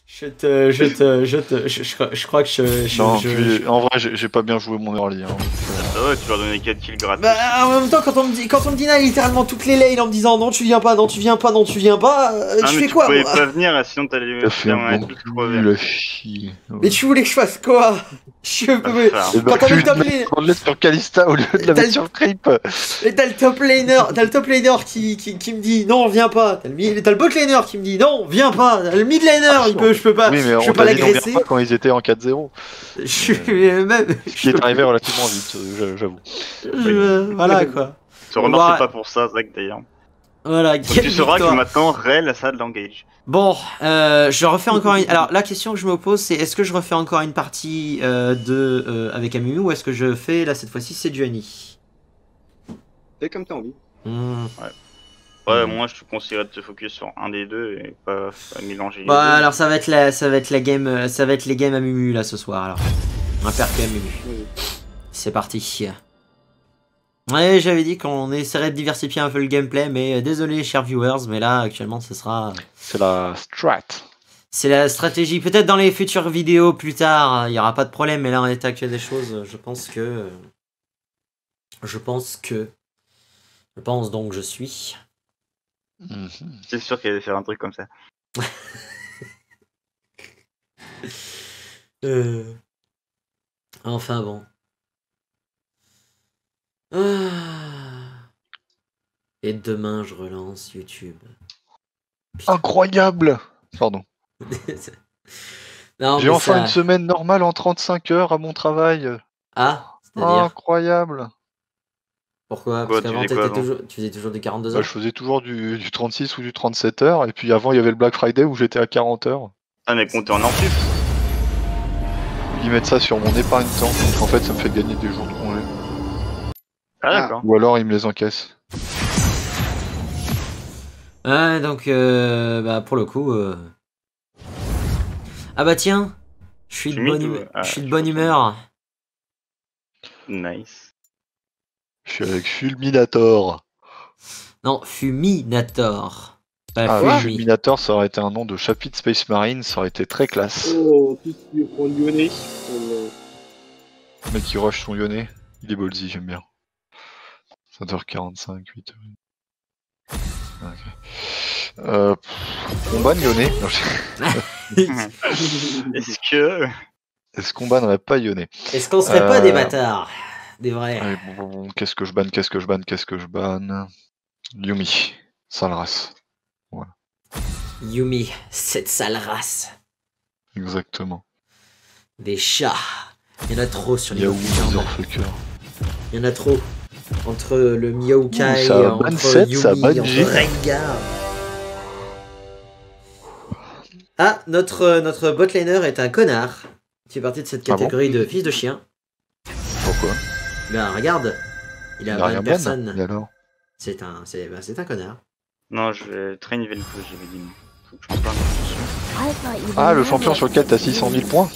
Je crois que Non, puis, en vrai, j'ai pas bien joué mon early. Hein, ouais, tu leur donnais 4 kills gratis. Bah, en même temps, quand on me dit littéralement toutes les lanes en me disant non, tu viens pas, non, tu viens pas, non, tu viens pas, je fais quoi, moi? Tu pouvais pas venir, sinon t'allais t'as fait un bon tout cul, crever. le chier. Mais tu voulais que je fasse quoi? Je peux. Quand on est top laner. On le laisse sur Kalista au lieu de la mettre sur Creep. Et t'as le top laner qui me dit non, viens pas. T'as le bot laner qui me dit non, viens pas. T'as le mid laner, je peux pas. Oui, mais je peux pas l'agresser. pas quand ils étaient en 4-0. Ce qui est arrivé relativement vite, j'avoue. Voilà quoi. Tu remercie pas pour ça, Zach d'ailleurs. Voilà, donc tu sauras que maintenant, Rel, ça a de l'engage. Bon, je refais encore une... Alors, la question que je me pose, c'est est-ce que je refais encore une partie avec Amumu ou est-ce que je fais, là, cette fois-ci, c'est du Annie? Fais comme t'as envie. Ouais, moi, je te conseillerais de te focus sur un des deux et pas mélanger les deux. Bah, alors, ça va être les games Amumu, là, ce soir, alors. Un perk Amumu. C'est parti. Ouais, j'avais dit qu'on essaierait de diversifier un peu le gameplay, mais désolé, chers viewers, mais là, actuellement, ce sera... C'est la strat. C'est la stratégie. Peut-être dans les futures vidéos, plus tard, il n'y aura pas de problème, mais là, en l'état actuel des choses, je pense donc je suis... C'est sûr qu'elle allait faire un truc comme ça. Enfin bon. Et demain, je relance YouTube. Putain. Incroyable. Pardon. J'ai enfin une semaine normale en 35 heures à mon travail. Ah, c'est-à-dire incroyable. Pourquoi? Parce qu'avant, tu faisais toujours du 42 heures. Je faisais toujours du 36 ou du 37 heures. Et puis avant, il y avait le Black Friday où j'étais à 40 heures. Ah, mais comptez en sup. Ils mettent ça sur mon épargne-temps. Donc en fait, ça me fait gagner des jours de congé. Ah, d'accord. Ou alors, ils me les encaissent. Ouais, donc, bah, pour le coup... Ah bah tiens, je suis de bonne humeur. Nice. Je suis avec Fulminator. Non, Fuminator. Fulminator, ça aurait été un nom de chapitre Space Marine, ça aurait été très classe. Oh, tout ce qui est pour Lyonnais. Le mec qui rush son Lyonnais, il est ballsy, j'aime bien. 7h45, 8h. Okay. On banne Lyonnais. Est-ce qu'on bannerait pas Lyonnais? Est-ce qu'on serait pas des bâtards? Des vrais. Ouais, bon, qu'est-ce que je banne? Yumi, sale race. Voilà. Yumi, cette sale race. Exactement. Des chats. Il y en a trop sur les Fucker. Il y en a trop. Entre le Miaoukai, entre Yumi, entre Rengar. Ah, notre botliner est un connard. Il fait partie de cette catégorie de fils de chien. Pourquoi? Ben regarde, il a ban personne. Et alors? C'est un connard. Non, je vais train Velko, j'avais dit. Faut que je prenne ah, le champion sur lequel t'as 600 000 points?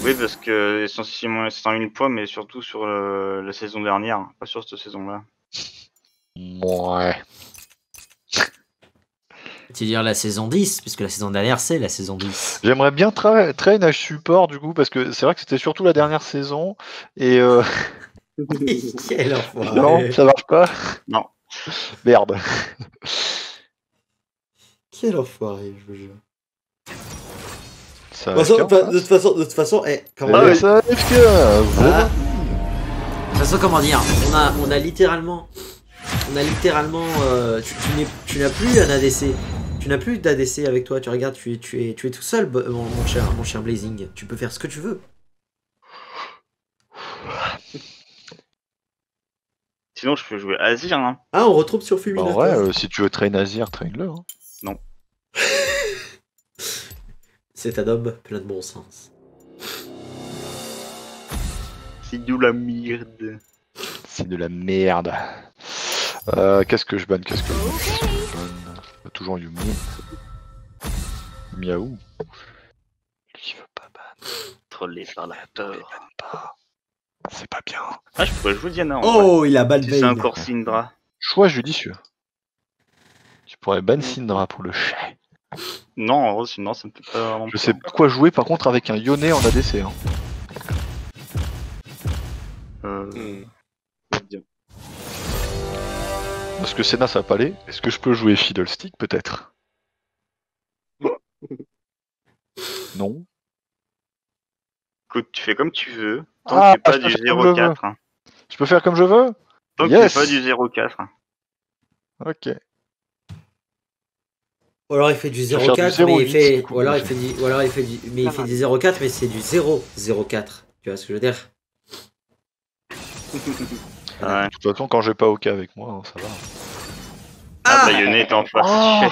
Oui, parce que essentiellement 600 000 points, mais surtout sur la saison dernière, pas sur cette saison-là. Ouais. Tu veux dire la saison 10, puisque la saison dernière c'est la saison 10. J'aimerais bien train support du coup, parce que c'est vrai que c'était surtout la dernière saison, et Quel enfoiré. Non, ça marche pas. Non. Merde. Quel enfoiré, je vous jure. De toute façon, comment dire de toute façon, comment dire, on a littéralement, tu n'as plus un ADC. Tu n'as plus d'ADC avec toi, tu regardes, tu es tout seul, mon cher Blazing. Tu peux faire ce que tu veux. Sinon, je peux jouer Azir. Hein. Ah, on retrouve sur Fulminator. Ouais, si tu veux train Azir, train-le. Hein. Non. C'est un homme plein de bon sens. C'est de la merde. C'est de la merde. Qu'est-ce que je banne? Toujours Yumi. Miaou. Lui veut pas ban. Trollé par la tort. C'est pas bien. Ah, je pourrais jouer Diana. Oh, il a ban C'est encore Syndra. Choix judicieux. Tu pourrais ban Syndra pour le chai. Non, en vrai, sinon, ça me fait pas vraiment Je sais pas quoi jouer par contre avec un Yone en ADC. Hein. Bien. Parce que Senna ça va pas aller. Est-ce que je peux jouer Fiddlestick peut-être? Non. Écoute, tu fais comme tu veux. Tant Ah, que c'est pas je peux du faire comme je veux. 0,4. Hein. Je peux faire comme je veux? Tant que Yes. c'est pas du 0,4. Hein. Ok. Ou alors il fait du Je vais faire du 0,4 mais il 0,8, fait. du coup, Ou alors il moi, fait du. Ou alors il fait du. Mais il fait du 0,4 mais c'est du 0,04. Tu vois ce que je veux dire? Ouais. De toute façon, quand j'ai pas OK avec moi, hein, ça va. Ah, bah, Yone est en face. Oh.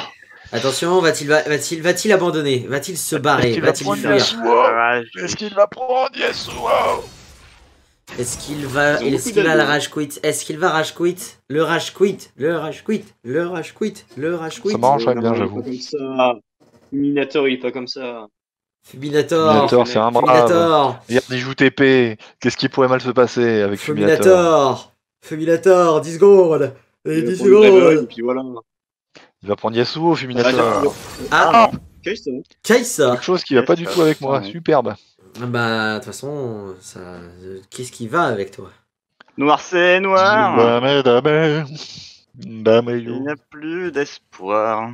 Attention, va-t-il abandonner? Va-t-il se barrer? Est-ce qu'il va Va-t-il prendre fuir? Yasuo? Ah, Est-ce qu'il va prendre Yasuo? Est-ce qu'il va. Ils ont Est-ce beaucoup qu'il va le d'algo. rage quit? Est-ce qu'il va rage quit? Le rage quit? Le rage quit? Le rage quit? Le rage quit? Ça m'arrangerait bien, Non, il est j'avoue. pas comme ça. Minator, il est pas comme ça. Fulminator! Minator, c'est un brave. Fulminator! Regarde, il joue TP. Qu'est-ce qui pourrait mal se passer avec Fulminator? Fulminator! Fulminator! 10 secondes! Il Et va 10 prendre Draven, et secondes! puis voilà. Il va prendre Yasuo, Fulminator. Ah! Ok, c'est bon. Kaisa! Quelque chose qui va pas du tout avec moi. Ouais. Superbe. Bah, de toute façon, ça. Qu'est-ce qui va avec toi? Noir, c'est noir. Dame, dame. Dame, Il yo. n'y a plus d'espoir.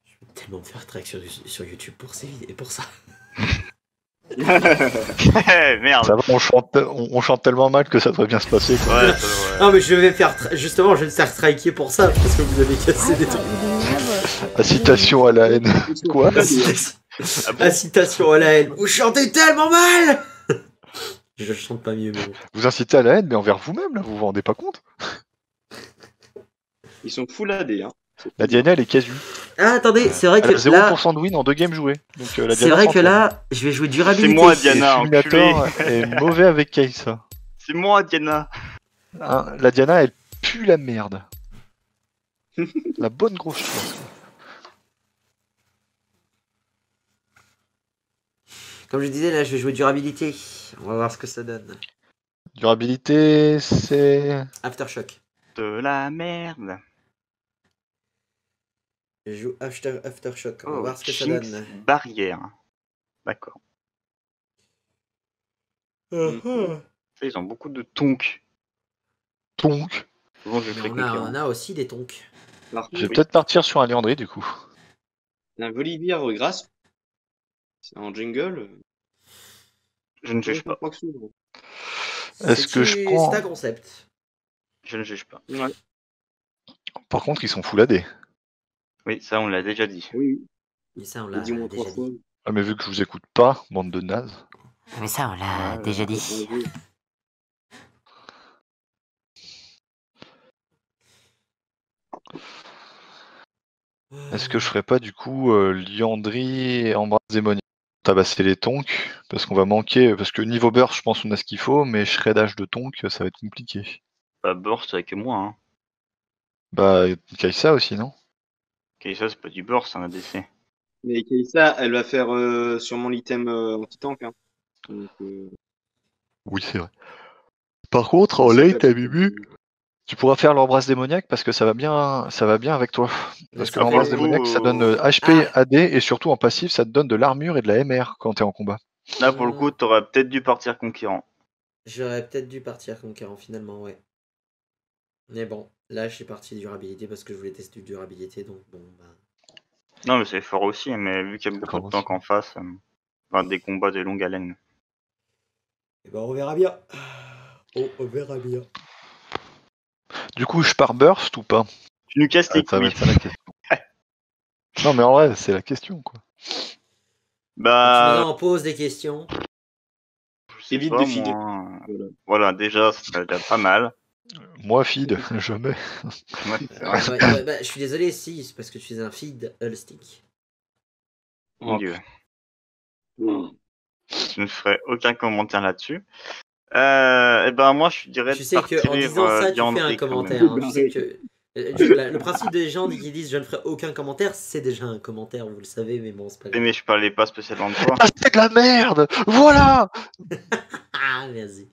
Je vais tellement me faire track sur YouTube pour ces vidéos, pour ça. Merde. Ça va, on chante tellement mal que ça devrait bien se passer. Quoi. Ouais, ça devrait. Non, mais je vais me faire. Justement, je vais me faire striker pour ça, parce que vous avez cassé des trucs. Incitation à la haine. Quoi? Ah bon Incitation à la haine. Vous chantez tellement mal! Je chante pas mieux, mais bon. Vous incitez à la haine, mais envers vous-même, là, vous vous rendez pas compte? Ils sont full AD, hein. La Diana, elle est casu. Ah, attendez, c'est vrai Elle a que là. 0% de win en 2 games joués. Donc, la C'est Diana vrai que s'entraîne. là, je vais jouer C'est durabilité. moi, Et Diana, enculé. Fulminator est mauvais avec Kaisa. C'est moi, Diana. Hein, la Diana, elle pue la merde. La bonne grosse chose. Comme je disais, là, je vais jouer durabilité. On va voir ce que ça donne. Durabilité, c'est... Aftershock. De la merde. Je joue Aftershock. On va Oh, voir ce que ça Jinx donne. barrière. D'accord. Ils ont beaucoup de tonks. Tonk. Souvent, je Mais ferai on conquérant. a aussi des tonks. Par Je vais contre, peut-être partir sur un Léandré, du coup. un Volibear grâce. C'est en jungle. Je ne juge pas. Pas que souvent. Est-ce que je prends- C'est un concept. Je ne juge pas. Ouais. Par contre, ils sont full AD. Oui, ça, on l'a déjà dit. Oui, Mais ça, on oui. l'a Dis-moi déjà 3 fois. dit. Ah, mais vu que je vous écoute pas, bande de nazes. Mais ça, on l'a Ouais, déjà dit. Ouais, Est-ce que je ferais pas, du coup, Liandry et Embrasse Démoniaque? Tabasser les tonks, parce qu'on va manquer... Parce que niveau burst, je pense qu'on a ce qu'il faut, mais shreddage de tonks, ça va être compliqué. Bah, burst avec moi. Hein. Bah, Kaisa aussi, non? Ok, ça, c'est pas du burst, c'est un ADC. Mais Kaisa, elle va faire sûrement l'item anti-tank. Hein. Donc, Oui, c'est vrai. Par contre, en ça late, va- à Bibu, tu pourras faire l'embrasse démoniaque parce que ça va bien avec toi. Parce que Ça l'embrasse fait- démoniaque, ça donne HP, AD et surtout en passif, ça te donne de l'armure et de la MR quand t'es en combat. Là, pour le coup, t'aurais peut-être dû partir conquérant. J'aurais peut-être dû partir conquérant finalement, ouais. Mais bon, là, je suis parti durabilité parce que je voulais tester durabilité, donc bon, bah. Non, mais c'est fort aussi, mais vu qu'il y a beaucoup de fort tanks en face, enfin, des combats de longue haleine. Et ben, on verra bien. On verra bien. Du coup, je pars burst ou pas? Tu nous casses les Ça va couilles. être ça la question. Non, mais en vrai, c'est la question, quoi. Tu nous Bah, en poses des questions. je sais Évite pas, de feeder. moi. Voilà. Voilà, déjà, ça serait déjà pas mal. Moi, feed, jamais. Ouais, c'est vrai. Ouais, bah, je suis désolé, si, c'est parce que tu es un feed stick. Mon Oh, Dieu. putain. Je ne ferai aucun commentaire là-dessus. Et ben moi, je dirais Tu de sais partir qu'en disant ça, tu fais un Liandry, quand commentaire. même. Hein. Tu sais que le principe des gens qui disent je ne ferai aucun commentaire, c'est déjà un commentaire, vous le savez, mais bon, c'est pas Oui, grave. mais je parlais pas spécialement de toi. Ah, c'est de la merde! Voilà! Ah, vas-y.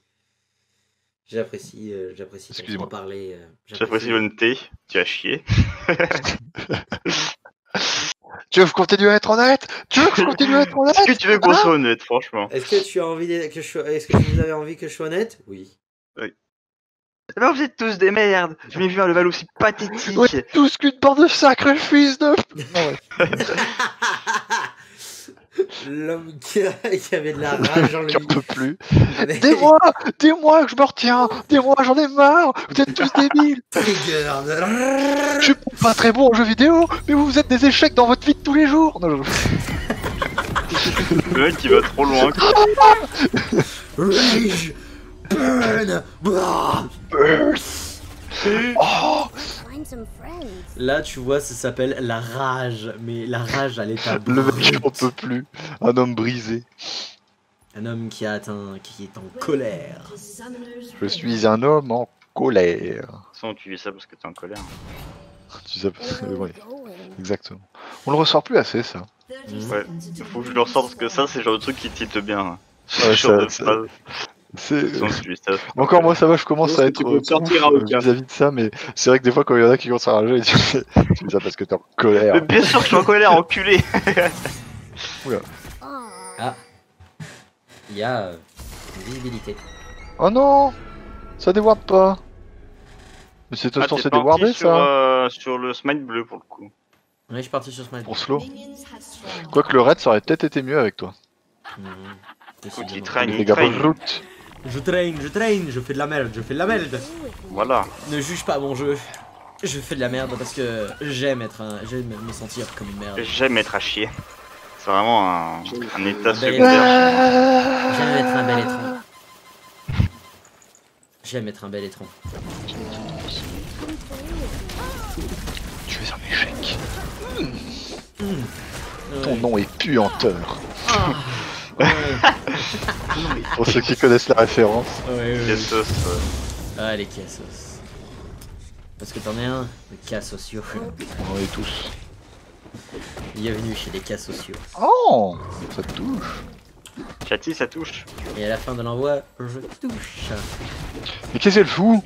J'apprécie ton Excusez-moi. parler. J'apprécie le thé, tu as chié. Tu veux que je continue à être honnête? Tu veux que je continue à être honnête? Est-ce que tu veux qu'on soit honnête, franchement? Est-ce que tu as envie que je sois... Est-ce que vous avez envie que je sois honnête? Oui. Mais vous êtes tous des merdes. Je m'ai vu un level aussi pathétique. Ouais, tous qu'une bande de sacrés fils de... Non, ouais. L'homme qui avait de la rage en lui. J'en peux plus. Dis-moi que je me retiens. Dis-moi, j'en ai marre. Vous êtes tous débiles. Trigger. Je suis pas très bon en jeux vidéo, mais vous êtes des échecs dans votre vie de tous les jours. Non, Le mec qui va trop loin. Rage. Burn. Blah. Oh, Find some friends. Là, tu vois, ça s'appelle la rage. Mais la rage à l'état le mec, brut. j'en peux plus. Un homme brisé. Un homme qui est en colère. Je suis un homme en colère. De toute façon, tu vis ça parce que t'es en colère. Tu sais, Where are ouais, we going? exactement. On le ressort plus assez, ça. Ouais, faut que je le ressorte parce que ça, c'est le genre de truc qui tilte bien. Hein. Ouais, Genre de ça- phrase. C'est... Sinon, tu vis ça. Encore moi ça va, je commence Non, à c'est être tu peux te sortir à ouf, aucun. vis-à-vis de ça, mais c'est vrai que des fois quand il y en a qui commencent à rager, tu dis ça parce que t'es en colère. Mais bien sûr que je suis en colère, enculé. Oh. Il y a une visibilité. Oh non, ça déward pas. Mais c'est Ah, censé t'es parti déwarder sur, ça, sur le smite bleu pour le coup. Ouais, je suis parti sur Smite. pour slow. Quoique le raid ça aurait peut-être été mieux avec toi. Écoute, il Décidément. traîne, Les il gars traîne. brutes. Je traîne, je fais de la merde, je fais de la merde. Voilà. Ne juge pas mon jeu. Je fais de la merde parce que j'aime me sentir comme une merde. J'aime être à chier. C'est vraiment un état Bel secondaire. J'aime être un bel étron. J'aime être un bel étron. Tu es un échec. Ouais. Ton nom est puanteur. Ah. Ouais. Pour ceux qui connaissent la référence. Ouais. Quelle sauce, Ah, les cassos. Parce que t'en es un, le cas sociaux. On est tous. Bienvenue chez les cas sociaux. Oh, ça te touche. Chati, ça touche. Et à la fin de l'envoi, je touche. Mais qu'est-ce qu'elle fout?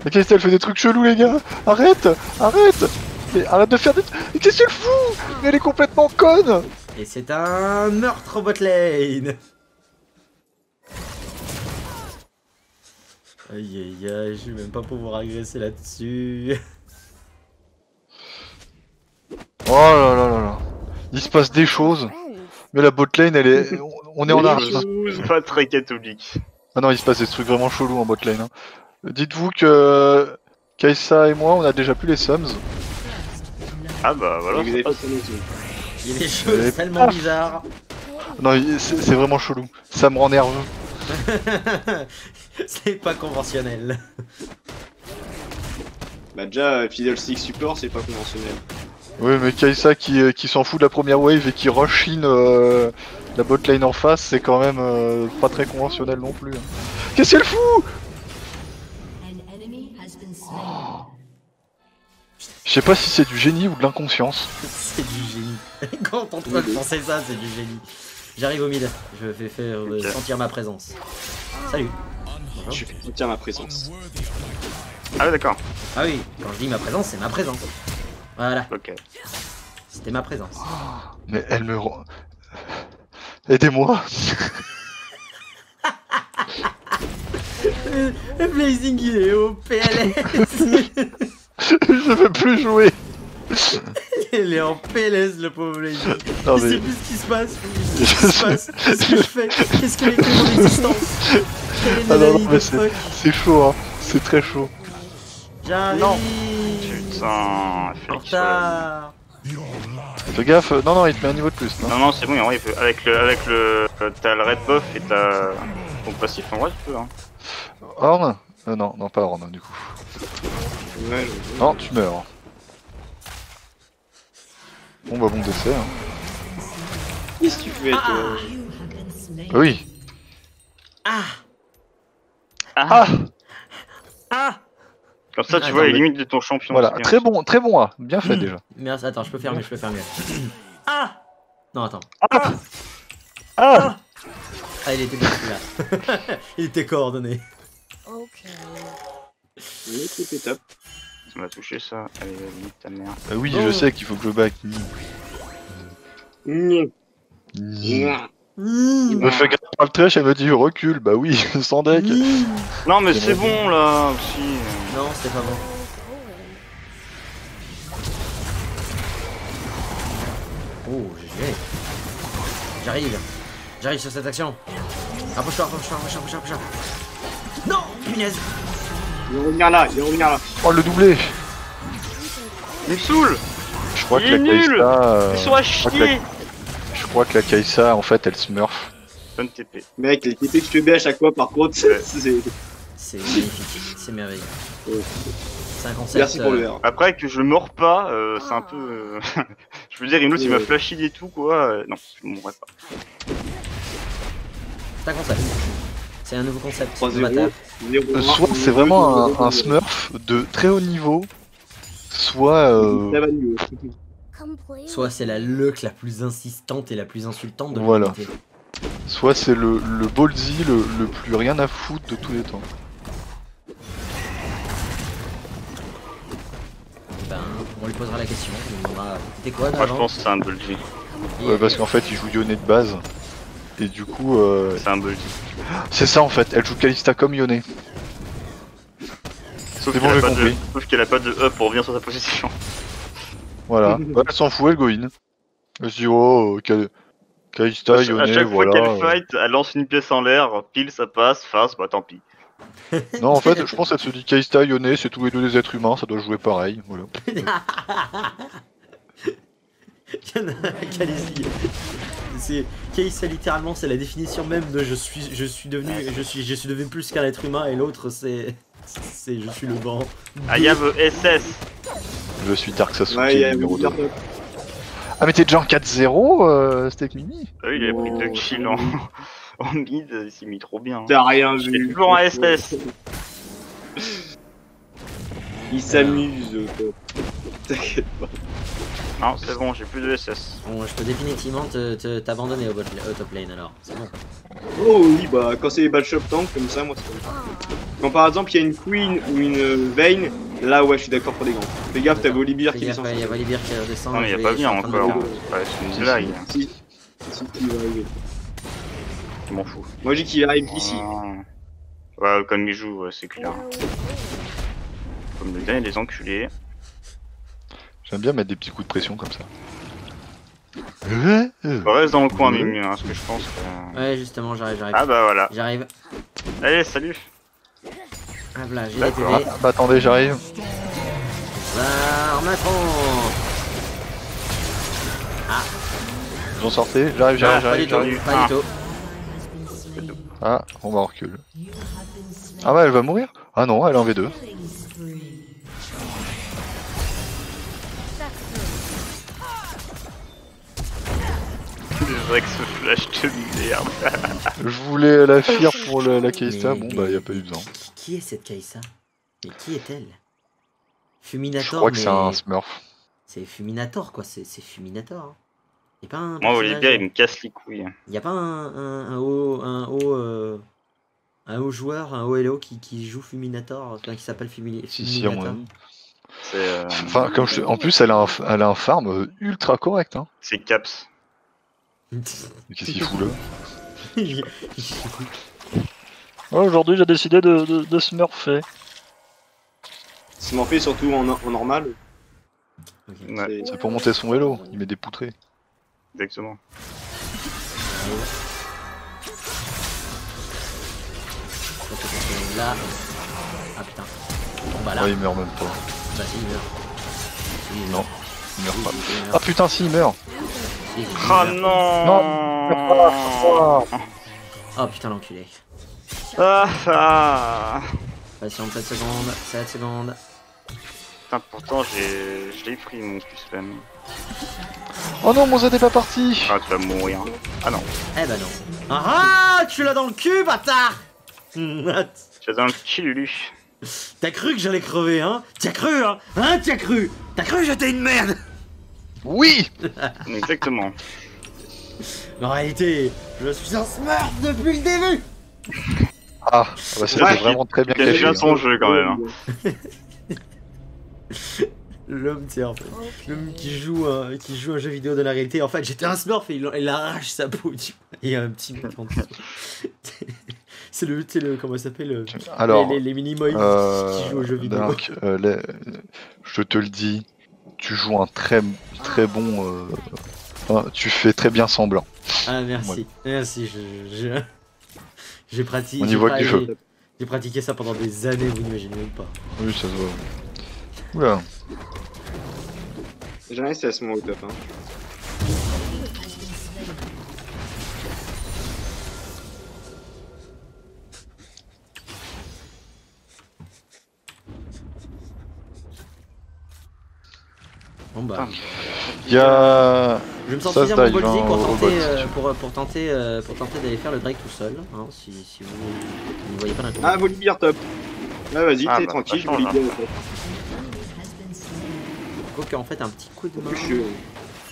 Mais qu'est-ce qu'elle fait des trucs chelous les gars? Arrête! Arrête! Mais arrête de faire des... Mais qu'est-ce qu'elle fout? Mais elle est complètement conne! Et c'est un meurtre au bot lane. Aïe aïe aïe, je vais même pas pouvoir agresser là-dessus. Oh là là là là. Il se passe des choses. Friends. Mais la botlane elle est... On est en arbre. C'est pas très catholique. Ah non, il se passe des trucs vraiment chelous en botlane. Hein. Dites-vous que... Kaisa et moi on a déjà plus les sums. Ah bah voilà. Vous avez pas sonné dessus. Il y a des choses tellement bizarres. Non, c'est vraiment chelou. Ça me rend nerveux. C'est pas conventionnel. Bah déjà, Fiddlestick support, c'est pas conventionnel. Oui, mais Kaisa qui s'en fout de la première wave et qui rush in la botlane en face, c'est quand même pas très conventionnel non plus. Hein. Qu'est-ce qu'elle fout? Je sais pas si c'est du génie ou de l'inconscience. C'est du génie. Quand on peut penser ça, c'est du génie. J'arrive au mid. Je vais faire sentir ma présence. Salut. Bonjour. Je vais sentir ma présence. Ah ouais, d'accord. Ah oui, quand je dis ma présence, c'est ma présence. Voilà, Ok. c'était ma présence. Mais elle me rend... Aidez-moi. Blazing, il est au PLS. Je veux plus jouer. Il est en PLS, le pauvre Blazing. Non, Il mais- sait plus ce qui se passe. Qu'est-ce qui se passe? Qu'est-ce que je fais? Qu'est-ce que est mon existence? Quelle est Ah non, la non, vie mais de c'est fuck? c'est chaud, hein. C'est très chaud. J'arrive. Putain, En Félix. retard. Fais gaffe. Non, non, il te met un niveau de plus. Non. Non, non, c'est bon, en vrai, il peut. Avec le. T'as le red buff et t'as. Ton passif, en vrai, tu peux, hein. Horn non, non, pas Horn, du coup. Ouais, Non, tu meurs. Bon, bah, bon décès. Hein. Qu'est-ce que tu fais, toi? Oui. Ah. Ah, Ah Comme ça, tu Attends, vois les mais- limites de ton champion. voilà, c'est bien. très bon A. Bien fait déjà. Merci, attends, je peux faire mieux, Ah. Non, attends. Ah, Ah, il était bien celui-là. Il était coordonné. Okay. L'équipe est top. Ça m'a touché ça. Allez, vas-y, ta mère. Bah oui, Oh. je sais qu'il faut que je back. Mmh. Je me fais gagner par le trash, elle me dit recule. Bah oui, sans deck. Non, mais C'est c'est bon. bon là aussi. Non, c'était pas bon. Oh, GG. J'arrive. J'arrive sur cette action. Rapproche-toi, rapproche-toi, rapproche-toi, rapproche-toi. Non, punaise. Il va revenir là, il va revenir là. Oh, le doublé. Il me saoule. Je crois Il que est la nul. Kaisa. Ils sont à je crois que la- chier. Je crois que la Kaisa, en fait, elle smurf. Bonne TP. Mec, les TP que je te mets à chaque fois, par contre, Ouais. c'est. C'est magnifique, c'est merveilleux. Ouais. C'est un concept. Merci pour le R. Après que je mords pas, c'est un peu. Je veux dire, Rimlos il m'a flashé et tout quoi. Non, je mourrai pas. C'est un concept. C'est un nouveau concept. 3-0. novateur. Soit c'est vraiment un smurf de très haut niveau, soit. Ça va mieux. Come play. Soit c'est la luck la plus insistante et la plus insultante de Voilà. l'humanité. Soit c'est le ballsy le plus rien à foutre de tous les temps. Ben, on lui posera la question. On lui demandera c'était quoi Moi je d'avant. pense que c'est un Bulgy. Ouais, parce qu'en fait il joue Yone de base. Et du coup, C'est un Bulgy. c'est ça en fait, elle joue Kalista comme Yone. Sauf C'est qu'elle bon, a, j'ai pas de... compris. Sauf qu'elle a pas de up pour revenir sur sa position. Voilà. Ouais, elle s'en fout, elle go in. Elle se dit oh, Kalista, À Yone, chaque fois voilà. qu'elle fight, elle lance une pièce en l'air, pile ça passe, face, bah tant pis. Non, en fait, je pense qu'elle se dit Kalista, Yone, c'est tous les deux des êtres humains, ça doit jouer pareil. Voilà. Khaleesi. C'est Kaisa littéralement c'est la définition même de je suis devenu plus qu'un être humain et l'autre c'est je suis le vent. I have a SS. Je suis Dark Sasuke Ouais, il y a numéro 2. une Ah, mais t'es déjà en 4-0, Steak Mimi? Ah oui, il avait pris 2 kills en mid, il s'est mis trop bien. Hein. T'as rien J'ai vu. toujours un SS. Il s'amuse. T'inquiète pas. Non, c'est bon, j'ai plus de SS. Bon, je peux définitivement t'abandonner au top lane alors, c'est bon. Oh oui, bah quand c'est les bad shop tank comme ça, moi c'est comme ça. Quand par exemple il y a une Queen ou une Vayne, là ouais, je suis d'accord pour des grands. Fais gaffe, t'as Volibear Fais qui gaffe, descend. il y a Volibear qui redescend. Non, mais il je a vais- pas je suis bien en train de encore. le- Ouais, c'est une blague. Si, il va arriver. Je m'en fous. Moi j'ai qu'il arrive ici. Ouais, comme il joue, ouais, c'est clair. Comme le dernier des enculés. J'aime bien mettre des petits coups de pression comme ça. Reste dans le coin, Mimi, hein, parce que je pense que. Ouais, justement, j'arrive. Ah bah voilà. J'arrive. Allez, salut. Hop là, j'ai les D'accord. TD. Ah, bah attendez, j'arrive. Va remettre Vous en sortez? J'arrive, Ah, Pas du j'arrive. tout, pas du tout. Ah, on va recule. Ah ouais, elle va mourir? Ah non, elle est en V2. C'est vrai que ce flash de merde. Je voulais la fuir pour la Kalista, bon bah y a pas eu besoin. Qui est cette Kaisa? Mais qui est-elle? Je Fuminator, crois que mais... c'est un Smurf. C'est Fuminator, quoi, c'est Fuminator. Hein. Y'a pas un Moi, personnage... Olivier, il me casse les couilles. Y'a pas un haut joueur, un haut Hello qui joue Fuminator, enfin, qui s'appelle Si, si, à Fuminator. mon avis. C'est Enfin, comme en plus, elle a un farm ultra correct, hein. c'est Caps. Mais qu'est-ce qu'il fout là? Aujourd'hui, j'ai décidé de smurfer. C'est m'en fait surtout en normal. Ok. Ouais, C'est pour monter son vélo, il met des poutrées. exactement. Là. Ah putain. Bon bah là. Ouais, il meurt même pas. Bah si, il meurt. Si, il Non, meurt. il meurt Si, pas. si, il Ah meurt. putain, si, il meurt! Si, il Oh meurt. non Oh putain l'enculé. Ah. Patiente 7 secondes, 7 secondes. Putain, pourtant, je l'ai pris mon Q-spam. Oh non, mon Z est pas parti! Ah, tu vas mourir. Ah non, Eh bah non. Ah tu l'as dans le cul bâtard. tu vas dans le cul, Lulu. T'as cru que j'allais crever hein? T'as cru hein? Hein t'as cru? T'as cru que j'étais une merde? Oui! Exactement. En réalité, je suis un smurf depuis le début. Ah, bah c'était Ouais, vraiment très bien il cache caché. bien son jeu quand même. Hein. L'homme, tu sais, en fait. L'homme qui joue un jeu vidéo de la réalité. En fait, j'étais un smurf et il arrache sa peau, tu vois. Et il y a un petit mec en dessous. C'est le, tu sais, comment ça s'appelle Alors, les Minimoys qui jouent aux jeux vidéo. donc, je te le dis, tu joues un très bon. Tu fais très bien semblant. Ah, merci. Ouais. Merci, j'ai pratiqué. On y voit que du feu. J'ai pratiqué ça pendant des années, vous n'imaginez même pas. Oui, ça se voit. Oula. J'ai un SS moi au top. Hein. Bon bah. Il y a. Je vais me Ça sens se bien mon dive, Bolzi hein, pour au tenter, bot. pour tenter d'aller faire le Drake tout seul. Hein, si vous ne voyez pas l'intérêt. Ah, Volibear top. Ah, vas-y, Ah, t'es bah, tranquille, ça change, Volibear top. Faut qu'en fait un petit coup de main. Plus sûr.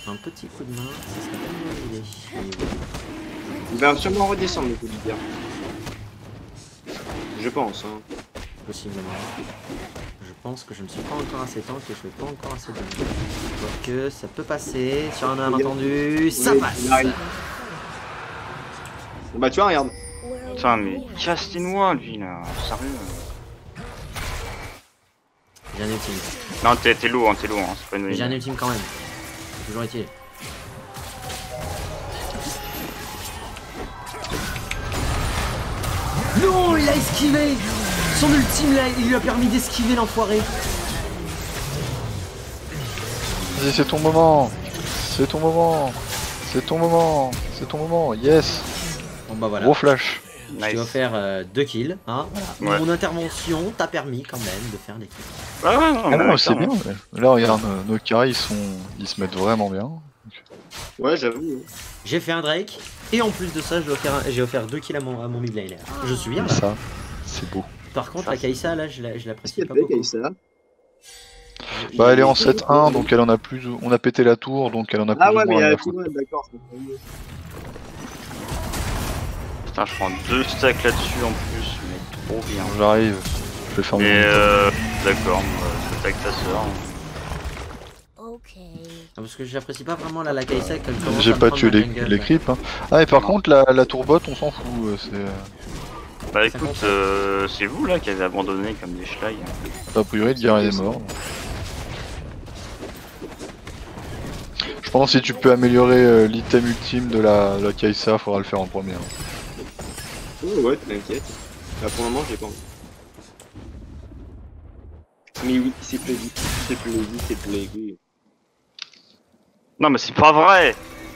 Un petit coup de main, ça serait pas une bonne idée. Il va sûrement redescendre le Volibear. Je pense. Hein. Possiblement. Je pense que je ne suis pas encore assez tank et je ne fais pas encore assez de damage. Quoique ça peut passer sur un malentendu, ça Oui, passe. il arrive. Bon, bah, tu vois, regarde. Putain, mais casse-les-noix, lui, là. Sérieux. J'ai un ultime. Non, t'es lourd, hein, c'est pas une bonne J'ai un idée. ultime quand même. Toujours utile. Non, il a esquivé. Son ultime, là, il lui a permis d'esquiver l'enfoiré. Vas-y, c'est ton moment. C'est ton moment. C'est ton moment. C'est ton moment. Yes. Bon bah voilà. Gros flash. Je dois Nice. faire 2 kills. Hein. Ouais. Mon intervention t'a permis quand même de faire des kills. Ouais, ouais, non, Ah non, mais c'est clairement. bien. Ouais. Là, regarde, nos carrés, ils se mettent vraiment bien. Ouais, j'avoue. Hein. J'ai fait un Drake. Et en plus de ça, j'ai offert 2 kills à mon mid laner. Je suis bien Et là. ça, c'est beau. Par contre, la Kai'Sa, là, je Qu'est-ce l'apprécie qu'il pas fait, beaucoup. Kai'Sa? Bah, elle est en 7-1, donc elle en a plus. On a pété la tour, donc elle en a plus Ah ou ouais, mais moins rien à tu foutre. vois, d'accord. c'est pas mieux. Putain, je prends 2 stacks là-dessus en plus, mais trop bien. J'arrive. Je vais faire mon. Mais d'accord, c'est avec ta soeur. Okay. Ah, parce que j'apprécie pas vraiment la Kai'Sa qu'elle commence J'ai à me pas prendre tué ma les jungle, les là. creeps. Hein. Ah, et par contre, la tour bot, on s'en fout. Bah Ça écoute, compte. c'est vous là qui avez abandonné comme des schlags. A priori, le guerrier est mort. Je pense que si tu peux améliorer l'item ultime de la Kai'Sa, faudra le faire en premier. Hein. Oh, ouais, t'inquiète. Là, pour le moment, j'ai pas envie. Mais oui, c'est plaisir. C'est plaisir, c'est plaisir. Non mais c'est pas vrai.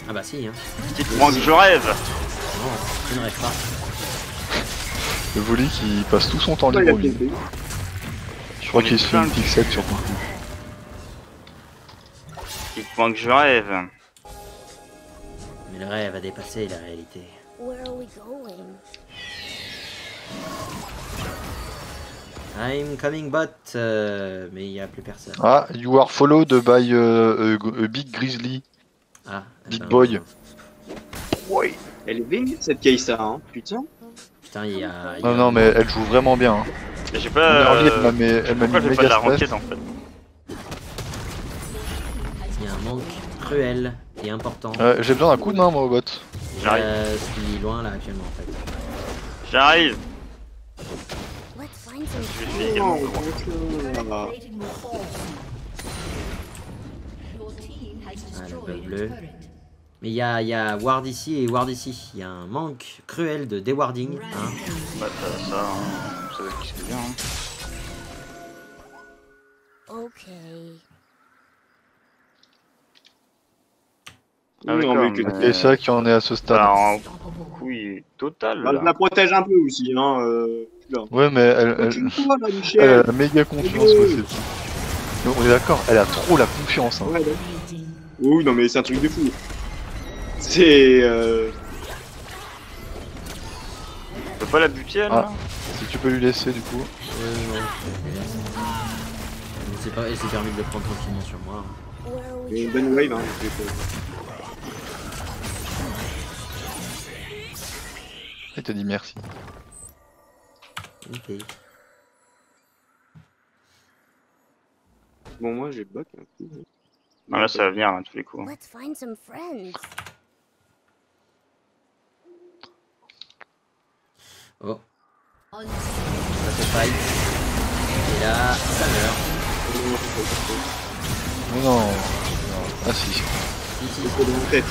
Ah bah si, hein. Dites-moi que je rêve. Non, je ne rêve pas. Le Voli qui passe tout son temps Ouais, il libre a au milieu. plaisir. Je crois On est qu'il se fait plein une de- pixel sur ton coup. Dites-moi que je rêve. Mais le rêve a dépassé la réalité. Where are we going? I'm coming bot, mais il n'y a plus personne. Ah, you are followed by Big Grizzly. Ah, Big ben, boy. Ouais. Elle est vénère cette Kai'Sa, hein. Putain. Putain, il y a. Non, non, mais elle joue vraiment bien. Hein. Mais j'ai Mon pas. nervi, elle m'a Pourquoi mis j'ai pas de méga la stress. roquette en fait? Il y a un manque cruel et important. J'ai besoin d'un coup de main, moi, au bot. J'arrive. Je suis loin là actuellement en fait. J'arrive. Let's find some Je suis également Oh, comment. d'accord. Ah, le bug bleu. Mais il y a ward ici et ward ici. Il y a un manque cruel de dewarding. Hein. Bah t'as ça, hein. Vous savez qui c'est bien. Hein. Okay. Ah, Non, d'accord, mais que mais- Et ça qui en est à ce stade. Bah, en couille totale Bah, je la là. protège un peu aussi, hein. Là. Ouais, mais elle Tu me vois, là, a Michel. la méga confiance, quoi, c'est tout. Mais on est d'accord, elle a trop la confiance. Hein. Ouais, là. Oui, non, mais c'est un truc de fou. C'est. Tu peux pas la buter elle Ah. là? Si tu peux lui laisser, du coup. Non. Je sais pas, et c'est permis de le prendre tranquillement sur moi. Where are Il y a we une bonne wave, hein. Il te dit merci. Ok. Bon, moi j'ai back un coup. Non, là, ça va venir, là, tous les coups. Let's find some friends. Oh. Ça fait fight. Et là, ça meurt. Non. Ah si. Si, si. C'est dans la tête.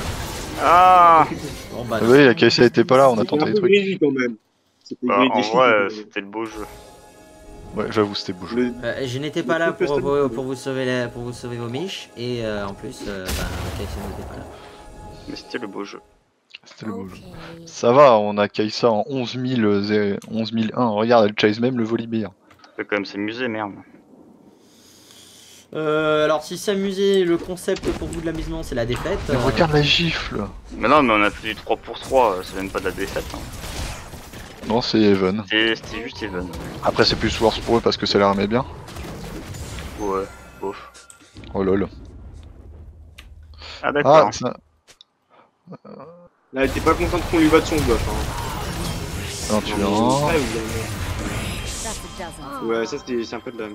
Ah Bon bah, Oui, la KC était pas là, on a C'était tenté un des peu trucs. greedy quand même. C'était bah, en greedy. vrai, c'était le beau jeu. Ouais, j'avoue, c'était beau jeu. Le- je n'étais pas là Le pour truc vous sauver pour vous sauver vos miches et en plus bah, KFC n'était pas là. Mais c'était le beau jeu. C'était le beau jeu. Okay. Ça va, on a Kaisa en 11 001. Regarde, elle chase même le Volibear. On peut quand même s'amuser, merde. Alors si s'amuser, le concept pour vous de l'amusement c'est la défaite. Mais regarde la gifle. Mais non, mais on a fait du 3 pour 3, c'est même pas de la défaite. Hein. Non, c'est Even. C'était juste Even. Après, c'est plus worse pour eux parce que ça leur remet bien. Ouais, bof. Oh lol. Ah d'accord. Ah, ça... Là, elle était pas contente qu'on lui batte son buff. Hein. Non, tu Ouais, verras. That's a dozen. Ouais, ça c'est un peu de la.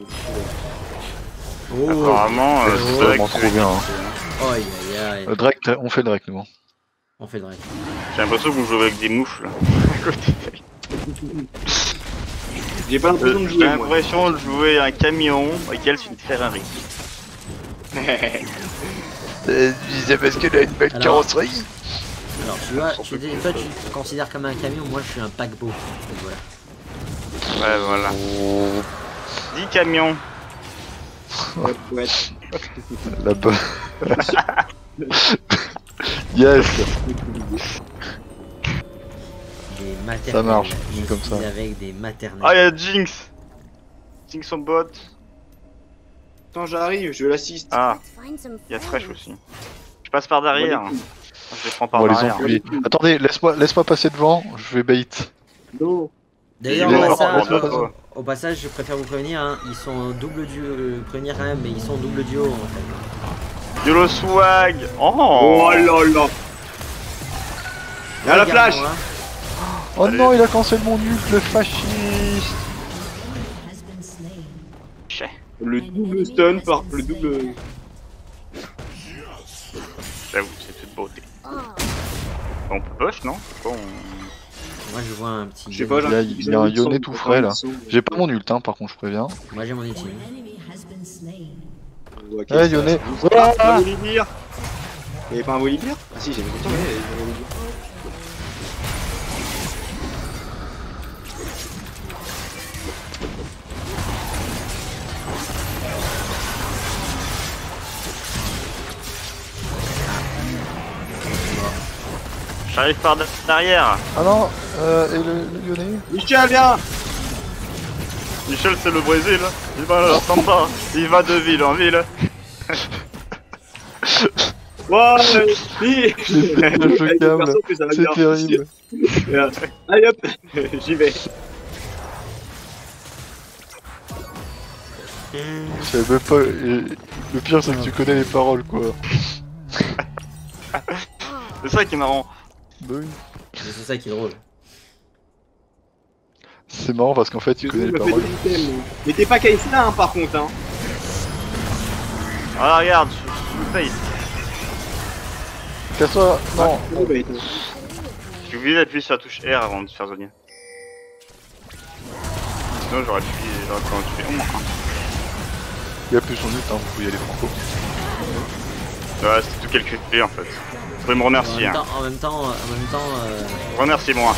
Oh, Apparemment, Ouais, c'est c'est vrai vraiment que trop bien. Hein. oh aïe aïe aïe. Drake, on fait le Drake, nous. Hein. On fait le Drake. j'ai l'impression qu'on joue avec des moufles. J'ai pas l'impression de J'ai jouer. moi. l'impression de jouer un camion auquel c'est une Ferrari. C'est parce qu'elle a une belle Alors- carrosserie. Alors tu vois, toi tu te considères comme un camion, moi je suis un paquebot. Donc, voilà. Ouais, voilà. 10 camions. Ouais. La bonne. Yes. Des maternelles. Ça marche, Je comme suis ça. avec des maternelles. Ah, y'a Jinx. Jinx en bot. Attends, j'arrive, je l'assiste. Ah, Let's find some y'a friends. Thresh aussi. Je passe par derrière. Bon, Je les prends par On va les derrière. enculer. Attendez, laisse-moi passer devant, je vais bait. Non. D'ailleurs, Il est au mort, passage, mort, au passage, je préfère vous prévenir, hein, ils sont en double duo, prévenir quand même, mais ils sont en double duo en fait. YOLO swag. Oh, Oh là là. Y'a la flash. Regarde-moi. Oh Allez. non, il a cancellé mon nuque, le fasciste. Chais. Le double stun par le double. J'avoue, c'est toute beauté. Oh, On peut push, non Pourquoi Moi je vois un petit. Je sais pas, Il y a un Yone tout frais, là. J'ai pas mon ult, hein, par contre, je préviens. Moi j'ai mon ultime. Ouais, Yone. Ah, un Volibear. Y'avait pas un Volibear? Ah si, j'avais pourtant, il y avait un Volibear. J'arrive par derrière. Ah non, et le Yone. Michel, viens. Michel, c'est le Brésil. Il va à la Samba. Il va de ville en ville. Ouais, oui. le câble. C'est terrible. Allez hop, j'y vais. Je savais même pas. Le pire, c'est que tu connais les paroles, quoi. C'est ça qui est marrant. Bah oui. C'est ça qui est drôle. C'est marrant parce qu'en fait, tu connais les paroles. Mais t'es pas KSA hein, par contre hein. Ah, regarde, je me paye. Casse-toi. Non. Oh, bah, J'ai oublié d'appuyer sur la touche R avant de faire Zonia. Sinon, j'aurais pu en tuer au moins un. Il y a plus son ult, hein, vous pouvez y aller franco. Ouais, c'est tout calculé en fait. Vous pouvez me En remercier. même Hein. temps, en même temps. Remerciez-moi.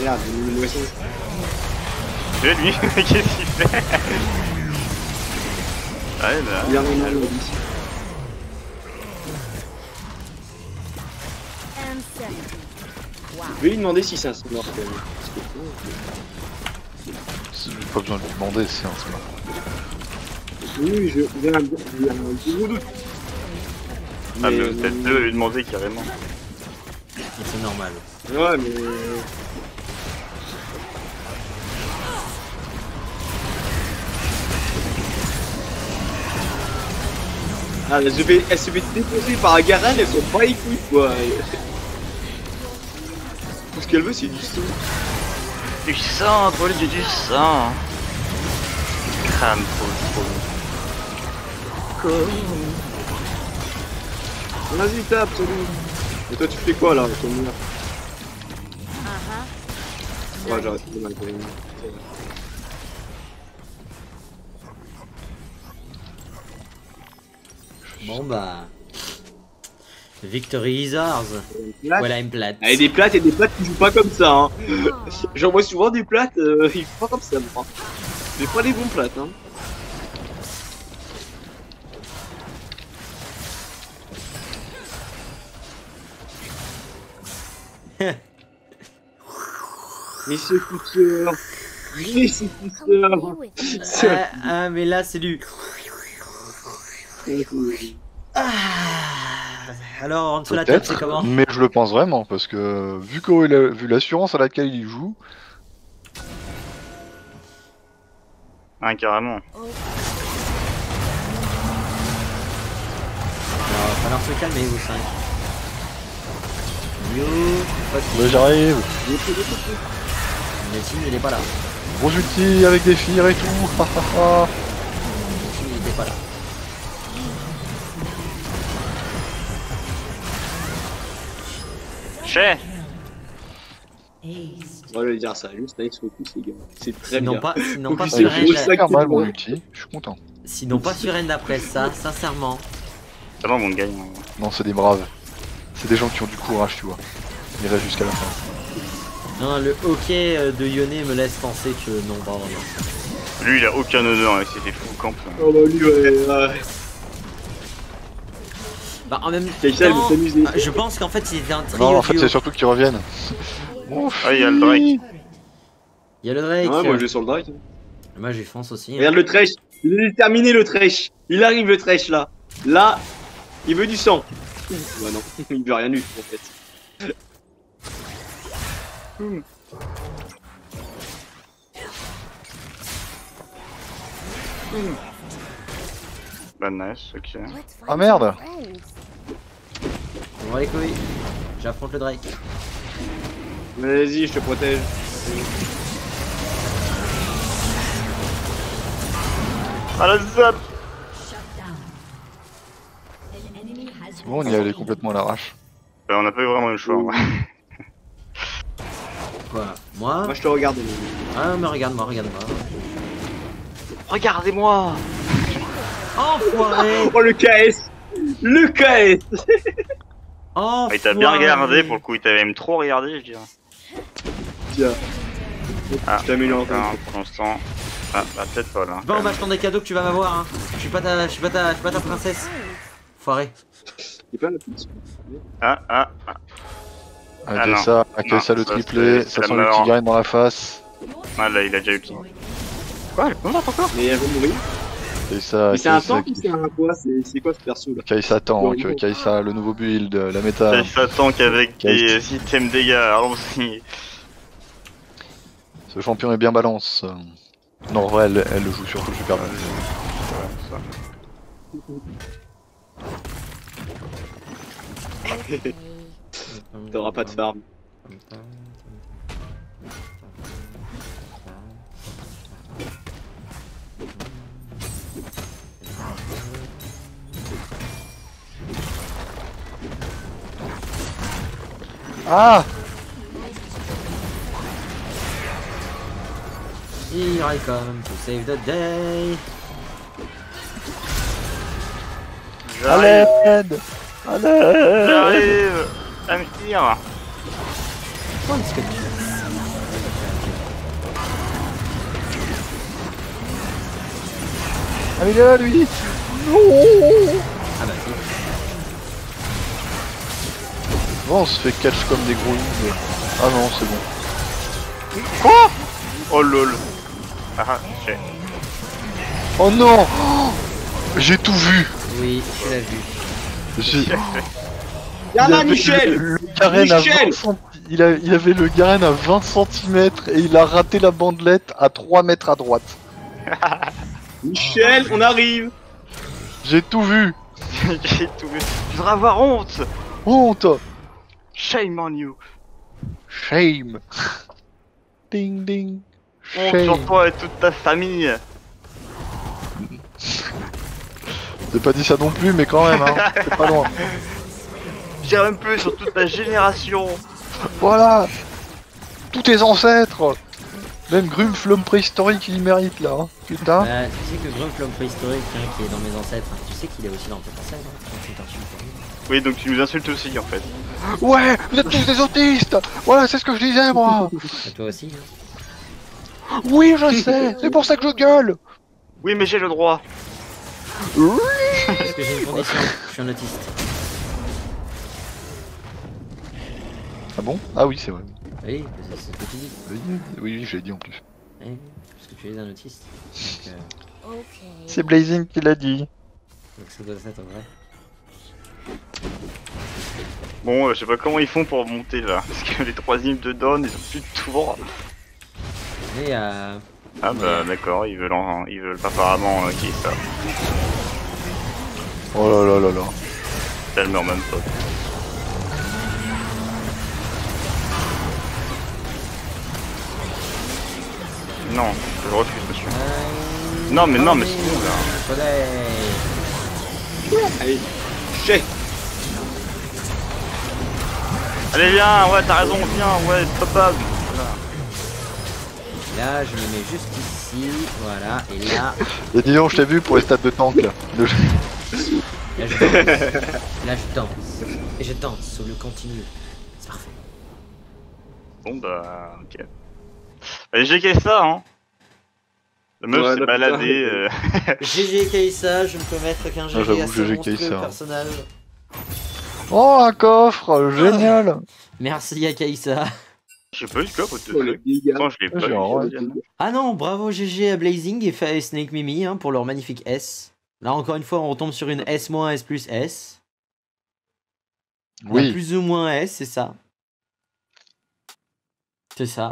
Merde, j'ai mis une moisson. C'est lui, qu'est-ce qu'il fait? Ouais, là. Il y a un nom ici. and second. Je vais lui demander si c'est un smurf quand même. J'ai pas besoin de lui demander, c'est un smart. Oui, j'ai un gros doute. Ah, mais peut-être deux lui demander carrément. Et c'est normal. Ouais, mais. Ah, elle se fait défoncer par un Garen, elles sont pas les couilles quoi. Tout ce qu'elle veut, c'est du son. Du sang, Paul, du sang. crâne trop. Vas-y, tape, celui. Et toi, tu fais quoi là, ton mur? Ouais, j'arrête de mal. Bon bah... Victory is ours. Voilà une plate. Ah, et des plates qui jouent pas comme ça, hein. J'en vois souvent des plates, ils jouent pas comme ça, moi. Mais pas les bons plates, hein. Mais ce couture. Mais ce couture. Ah mais là c'est du... Ah, alors en dessous de la table c'est Peut-être, comment? mais je le pense vraiment, parce que vu l'assurance à laquelle il joue, Ah, carrément. Alors va falloir se calmer vous 5. Yo, bah, j'arrive. le team il est pas là. Gros ulti avec des fires et tout. Ha, ha, ha. Le team il était pas là. Chez. On va lui dire ça, juste nice focus les gars. C'est très Sinon bien. pas, sinon pas Focus, sur c'est Rennes, gros C'est sac. pas mal mon ulti, je suis content. sinon pas sur Rennes d'après ça, sincèrement. C'est bon, on gagne. Non, c'est des braves. C'est des gens qui ont du courage, tu vois. Ils restent jusqu'à la fin. Non, le hockey de Yone me laisse penser que non, pas vraiment. Lui, il a aucun honneur, et c'était fou camp. Oh bah lui, ouais. Bah en même Keisha, elle veut temps, s'amuser. je pense qu'en fait il était un trio Non, en fait, duo. c'est surtout qu'ils reviennent. Ah, il y a le Drake. Il y a le Drake. Ouais, moi je vais sur le Drake. Moi j'ai fonce aussi. hein. Regarde le Thresh. Il est terminé le Thresh. Il arrive le Thresh là. Là, il veut du sang. Bah non, il veut rien du tout en fait. Bah, nice, ok. Ah merde. Bon allez couilles, j'affronte le Drake. Vas-y, je te protège. Ah, la zap. Bon, on y allait complètement à l'arrache. Bah, on n'a pas eu vraiment le choix. Oh. Quoi? Moi? Moi je te regarde. Ah mais regarde-moi, regarde-moi. Regardez-moi. Enfoiré! Oh le KS. Le KS. Enfoiré! Ah, il t'a bien regardé, pour le coup, il t'avait même trop regardé, je dirais. Tiens. Ah, Je t'améliore encore. hein, pour l'instant. Ah, bah, peut-être pas là. Va, on va acheter des cadeaux que tu vas m'avoir, hein. Je suis pas ta princesse. Foiré. Il pas la pizza. Ah, ah, ah. Ah, non. Kaisa, Non, Kaisa le ça, triplé, c'est ça la sent le mort. petit grain dans la face. Ah, là, il a déjà ulti. Quoi, elle est pas morte encore? Mais elle va mourir. Kaisa, Mais c'est un Kaisa, tank ou c'est un quoi? C'est quoi ce perso là? Kaisa tank, Kaisa le nouveau build, la méta. Il s'attend qu'avec des systèmes dégâts, allons-y. Ce champion est bien balance. Non, en vrai, elle le joue surtout super bien. T'auras pas de farm. Ah! Here I come to save the day. À l'aide! À l'aide! J'arrive à me tire. Pourquoi est-ce que tu fais Ah mais il est là lui! Non! Ah bah si. Bon, on se fait catch comme des gros noobs. Ah non, c'est bon. Quoi? Oh lol. Ah, j'ai. Oh non! Oh, j'ai tout vu! Oui, tu l'as vu. J'ai... Y'a Il là avait Michel! le Garen à 20 Michel il avait le Garen à 20 cm et il a raté la bandelette à 3 mètres à droite. Michel, on arrive! J'ai tout vu! J'ai tout vu. Tu devrais avoir honte. Honte! Shame on you. Shame! Ding ding! Honte Shame! sur toi et toute ta famille. J'ai pas dit ça non plus, mais quand même, hein. C'est pas loin. Je dirais même plus sur toute la génération. Voilà. Tous tes ancêtres. Même Grumpf, l'homme préhistorique, il mérite là, hein. Putain. Bah, tu sais que Grumpf, l'homme préhistorique, hein, qui est dans mes ancêtres, tu sais qu'il est aussi dans tes ancêtres, hein, quand tu t'insultes. Oui, donc tu nous insultes aussi en fait. Ouais, vous êtes tous des autistes. Voilà, c'est ce que je disais, moi. Et toi aussi, hein. Oui, je sais. C'est pour ça que je gueule. Oui, mais j'ai le droit. Oui. Parce que j'ai une condition, je suis un autiste. Ah bon? Ah oui, c'est vrai. Oui, c'est ce que tu dis. Oui, je l'ai dit en plus. Oui, parce que tu es un autiste. Donc, Okay. C'est Blazing qui l'a dit. donc ça doit être vrai. Bon, je sais pas comment ils font pour monter là. Parce que les troisièmes de Dawn, ils ont plus de tour. Mais Ah bah d'accord, ils veulent apparemment qu'il y ait ça. Oh là là là là. Elle meurt même pas. Non, je refuse monsieur. Non mais c'est bon là. Soleil. Allez, chais. Allez viens, ouais t'as raison, viens, ouais, papa. Voilà. Là, je me mets juste ici, voilà, et là, Et dis donc, je t'ai vu pour les stades de tank là. là je danse. Là je danse. Et je danse sous le continu. C'est parfait. Bon bah ok. Allez j'ai qu'à ça hein. Le meuf Ouais, s'est là, baladé. GG Kaisa, je ne peux mettre qu'un GG j'avoue, à ce GG monstrueux Kaisa. personnage. Oh, un coffre, génial. Merci à Kaisa. J'ai pas eu de coffre, what the Oh, les fuck. dégâts. Attends, je l'ai pas eu. Genre, ouais. Ah non, bravo GG à Blazing et fait Snake Mimi hein, pour leur magnifique S. Là encore une fois, on retombe sur une S-, S plus S. La Oui. plus ou moins S, c'est ça. C'est ça.